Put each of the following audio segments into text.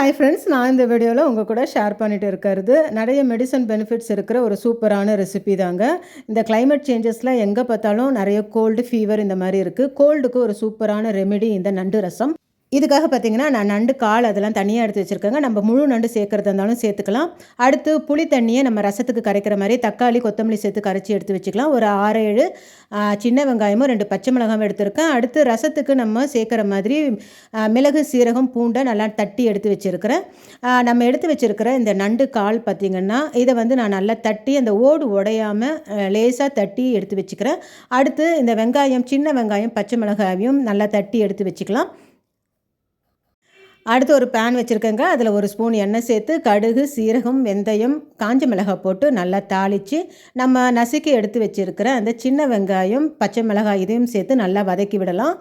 Hi friends, நான் இந்த வீடியோவில் உங்கள் கூட ஷேர் பண்ணிட்டு இருக்கிறது நிறைய மெடிசன் பெனிஃபிட்ஸ் இருக்கிற ஒரு சூப்பரான ரெசிபி தாங்க. இந்த கிளைமேட் சேஞ்சஸில் எங்கே பார்த்தாலும் நிறைய கோல்டு, ஃபீவர் இந்த மாதிரி இருக்குது. கோல்டுக்கு ஒரு சூப்பரான ரெமெடி இந்த நண்டு ரசம். இதுக்காக பார்த்திங்கன்னா நான் நண்டு கால் அதெல்லாம் தனியாக எடுத்து வச்சுருக்கேங்க. நம்ம முழு நண்டு சேர்க்குறதா இருந்தாலும் சேர்த்துக்கலாம். அடுத்து புளி தண்ணியை நம்ம ரசத்துக்கு கரைக்கிற மாதிரி தக்காளி, கொத்தமல்லி சேர்த்து கரைச்சி எடுத்து வச்சுக்கலாம். ஒரு 6-7 சின்ன வெங்காயமும் 2 பச்சை மிளகாயும் எடுத்துருக்கேன். அடுத்து ரசத்துக்கு நம்ம சேர்க்குற மாதிரி மிளகு, சீரகம், பூண்டை நல்லா தட்டி எடுத்து வச்சுருக்கிறேன். நம்ம எடுத்து வச்சுருக்கிற இந்த நண்டு கால் பார்த்திங்கன்னா இதை நான் நல்லா தட்டி அந்த ஓடு உடையாமல் லேசாக தட்டி எடுத்து வச்சுக்கிறேன். அடுத்து இந்த வெங்காயம், சின்ன வெங்காயம், பச்சை மிளகாயும் நல்லா தட்டி எடுத்து வச்சுக்கலாம். அடுத்து ஒரு பேன் வச்சுருக்கேங்க. அதில் 1 ஸ்பூன் எண்ணெய் சேர்த்து கடுகு, சீரகம், வெந்தயம், காஞ்ச மிளகாய் போட்டு நல்லா தாளித்து நம்ம நசுக்கி எடுத்து வச்சுருக்கிற அந்த சின்ன வெங்காயம், பச்சை மிளகாய் இதையும் சேர்த்து நல்லா வதக்கி விடலாம்.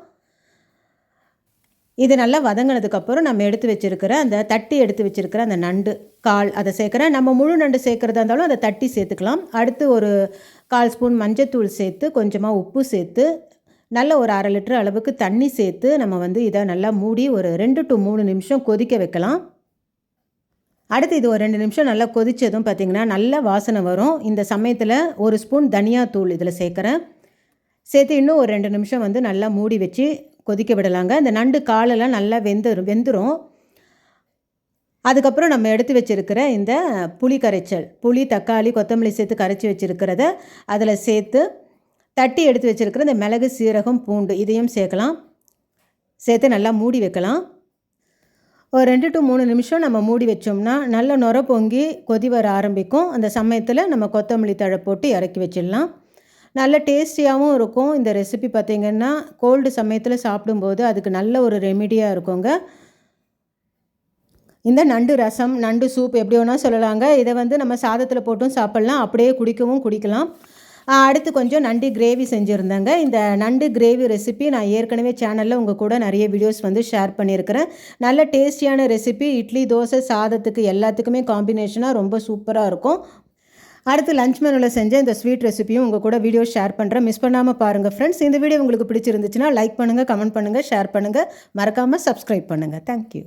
இது நல்லா வதங்கினதுக்கப்புறம் நம்ம எடுத்து வச்சுருக்கிற அந்த தட்டி எடுத்து வச்சுருக்கிற அந்த நண்டு கால் அதை சேர்க்குறேன். நம்ம முழு நண்டு சேர்க்குறதா இருந்தாலும் அதை தட்டி சேர்த்துக்கலாம். அடுத்து ஒரு 1/4 ஸ்பூன் மஞ்சத்தூள் சேர்த்து கொஞ்சமாக உப்பு சேர்த்து நல்ல ஒரு 1/2 லிட்டர் அளவுக்கு தண்ணி சேர்த்து நம்ம இதை நல்லா மூடி ஒரு 2 to 3 நிமிஷம் கொதிக்க வைக்கலாம். அடுத்து இது ஒரு 2 நிமிஷம் நல்லா கொதித்ததும் பார்த்திங்கன்னா நல்ல வாசனை வரும். இந்த சமயத்தில் 1 ஸ்பூன் தனியாத்தூள் இதில் சேர்க்குறேன். சேர்த்து இன்னும் ஒரு 2 நிமிஷம் நல்லா மூடி வச்சு கொதிக்க விடலாங்க. இந்த நண்டு காலெல்லாம் நல்லா வெந்துடும். அதுக்கப்புறம் நம்ம எடுத்து வச்சுருக்கிற இந்த புளி கரைச்சல், புளி, தக்காளி, கொத்தமல்லி சேர்த்து கரைச்சி வச்சுருக்கிறத அதில் சேர்த்து தட்டி எடுத்து வச்சுருக்கிற இந்த மிளகு, சீரகம், பூண்டு இதையும் சேர்க்கலாம். சேர்த்து நல்லா மூடி வைக்கலாம். ஒரு 2 to 3 நிமிஷம் நம்ம மூடி வச்சோம்னா நல்ல நுர பொங்கி கொதி வர ஆரம்பிக்கும். அந்த சமயத்தில் நம்ம கொத்தமல்லி தழை போட்டு இறக்கி வச்சிடலாம். நல்ல டேஸ்டியாகவும் இருக்கும். இந்த ரெசிபி பார்த்திங்கன்னா கோல்டு சமயத்தில் சாப்பிடும்போது அதுக்கு நல்ல ஒரு ரெமிடியாக இருக்குங்க. இந்த நண்டு ரசம், நண்டு சூப் எப்படி வேணால் சொல்லலாங்க. இதை நம்ம சாதத்தில் போட்டும் சாப்பிட்லாம், அப்படியே குடிக்கலாம். அடுத்து கொஞ்சம் நண்டு கிரேவி செஞ்சுருந்தேங்க. இந்த நண்டு கிரேவி ரெசிபி நான் ஏற்கனவே சேனலில் உங்கள் கூட நிறைய வீடியோஸ் ஷேர் பண்ணியிருக்கிறேன். நல்ல டேஸ்டியான ரெசிபி. இட்லி, தோசை, சாதத்துக்கு எல்லாத்துக்குமே காம்பினேஷனாக ரொம்ப சூப்பராக இருக்கும். அடுத்து லஞ்ச் மெனுவில் செஞ்ச இந்த ஸ்வீட் ரெசிபியும் உங்கள் கூட வீடியோ ஷேர் பண்ணுறேன். மிஸ் பண்ணாமல் பாருங்கள் ஃப்ரெண்ட்ஸ். இந்த வீடியோ உங்களுக்கு பிடிச்சிருந்துச்சுன்னா லைக் பண்ணுங்கள், கமெண்ட் பண்ணுங்கள், ஷேர் பண்ணுங்கள். மறக்காமல் சப்ஸ்கிரைப் பண்ணுங்கள். தேங்க்யூ.